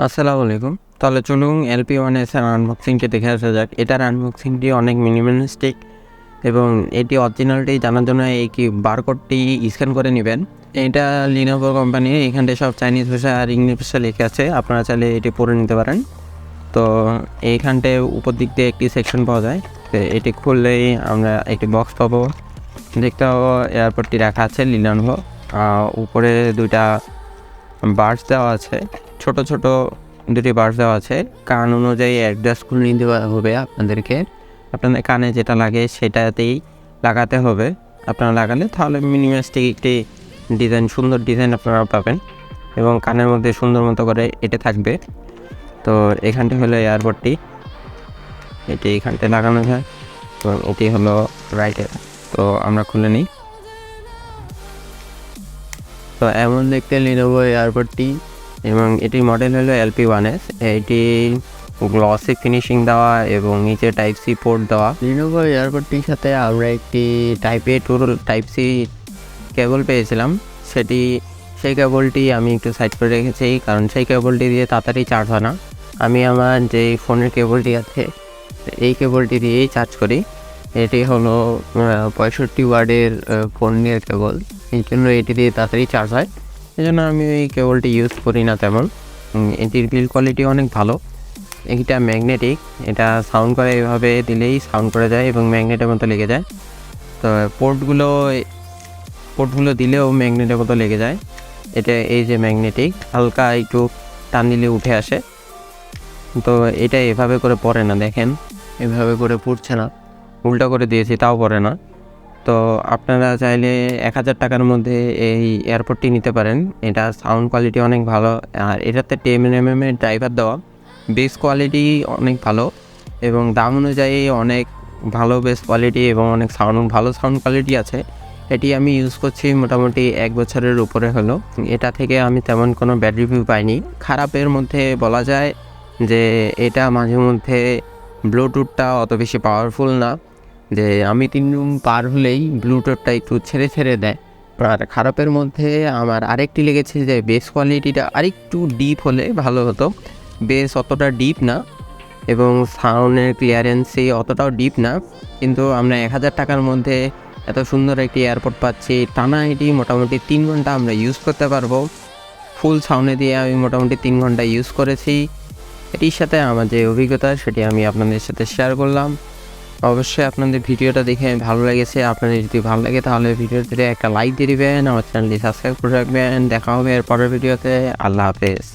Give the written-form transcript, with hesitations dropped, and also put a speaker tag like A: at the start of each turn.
A: আসসালামু আলাইকুম। তাহলে চলুন LP1s এর আনবক্সিংটি দেখে আসা যাক। এটার আনবক্সিংটি অনেক মিনিমালিস্টিক এবং এটি অরিজিনালটি জানার জন্য এই বারকোডটি স্ক্যান করে নেবেন। এটা Lenovo কোম্পানি, এখানটায় সব চাইনিজ ভাষা আর ইংলিশ ভাষা লেখা আছে, আপনারা চাইলে এটি পড়ে নিতে পারেন। তো এইখানটায় উপর দিক দিয়ে একটি সেকশন পাওয়া যায়, তো এটি খুললেই আমরা একটি বক্স পাবো। দেখতে পাবো এয়ারপডটি রাখা আছে Lenovo, উপরে দুইটা বাডস দেওয়া আছে, ছোট ছোট দুটি বাডস দেওয়া আছে। কান অনুযায়ী অ্যাডজাস্ট করে নিতে হবে আপনাদেরকে, আপনাদের কানে যেটা লাগে সেটাতেই লাগাতে হবে। আপনারা লাগালে তাহলে মিনিমালিস্টিক একটি ডিজাইন, সুন্দর ডিজাইন আপনারা পাবেন এবং কানের মধ্যে সুন্দর মতো করে এটা থাকবে। তো এখানটি হলো এয়ারপডটি, এটি এখানটায় লাগানো যায় এবং এটি হলো রাইটের। তো আমরা খুলে নিই। তো এমন দেখতে Lenovo এয়ারপডটি এবং এটির মডেল হলো LP1s। এটি গ্লসি ফিনিশিং দেওয়া এবং নিচে টাইপ সি পোর্ট দেওয়া। Lenovo এয়ারপডটির সাথে আমরা একটি টাইপ সি কেবল পেয়েছিলাম, সেই কেবলটি আমি একটু সাইড করে রেখেছি, কারণ সেই কেবলটি দিয়ে তাড়াতাড়ি চার্জ হয় না। আমি আমার যে ফোনের কেবলটি আছে এই কেবলটি দিয়েই চার্জ করি। এটি হলো 65 ওয়াটের ফোনের কেবল, এই জন্য এটি দিয়ে তাড়াতাড়ি চার্জ হয়, এই জন্য আমি এই কেবলটি ইউজ করি না তেমন। এটির বিল্ড কোয়ালিটি অনেক ভালো। এটা ম্যাগনেটিক, এটা সাউন্ড করে এভাবে দিলেই সাউন্ড করে যায় এবং ম্যাগনেটের মতো লেগে যায়। তো পোর্টগুলো দিলেও ম্যাগনেটের মতো লেগে যায়। এটা এই যে ম্যাগনেটিক, হালকা একটু টান দিলে উঠে আসে। তো এটা এভাবে করে পড়ে না, দেখেন এভাবে করে পড়ছে না, উল্টা করে দিয়েছি তাও পড়ে না। তো আপনারা চাইলে 1000 টাকার মধ্যে এই এয়ারপডটি নিতে পারেন। এটা সাউন্ড কোয়ালিটি অনেক ভালো, আর এটাতে 10mm এর ড্রাইভার দেওয়া, বেস কোয়ালিটি অনেক ভালো এবং দাম অনুযায়ী অনেক ভালো বেস কোয়ালিটি এবং অনেক ভালো সাউন্ড কোয়ালিটি আছে। এটি আমি ইউজ করছি মোটামুটি 1 বছরের উপরে হলো। এটা থেকে আমি তেমন কোনো ব্যাড রিভিউ পাইনি। খারাপের মধ্যে বলা যায় যে এটা মাঝে মধ্যে ব্লুটুথটা অত বেশি পাওয়ারফুল না, যে আমি 3 রুম পার হলেই ব্লুটুথটা একটু ছেড়ে দেয়। আর খারাপের মধ্যে আমার আরেকটি লেগেছে যে বেস কোয়ালিটিটা আরেকটু ডিপ হলে ভালো হতো। বেস অতটা ডিপ না এবং সাউন্ডের ক্লিয়ারেন্সি অতটাও ডিপ না, কিন্তু আমরা 1000 টাকার মধ্যে এত সুন্দর একটি এয়ারপড পাচ্ছি। টানা এটি মোটামুটি 3 ঘন্টা আমরা ইউজ করতে পারবো। ফুল সাউন্ডে দিয়ে আমি মোটামুটি 3 ঘন্টা ইউজ করেছি। এটির সাথে আমার যে অভিজ্ঞতা সেটি আমি আপনাদের সাথে শেয়ার করলাম। অবশ্যই আপনাদের ভিডিওটা দেখে ভালো লেগেছে। আপনাদের যদি ভালো লাগে তাহলে ভিডিওতে একটা লাইক দিয়ে দিবেন, আমার চ্যানেলটি সাবস্ক্রাইব করে রাখবেন। দেখা হবে এর পরের ভিডিওতে। আল্লাহ হাফেজ।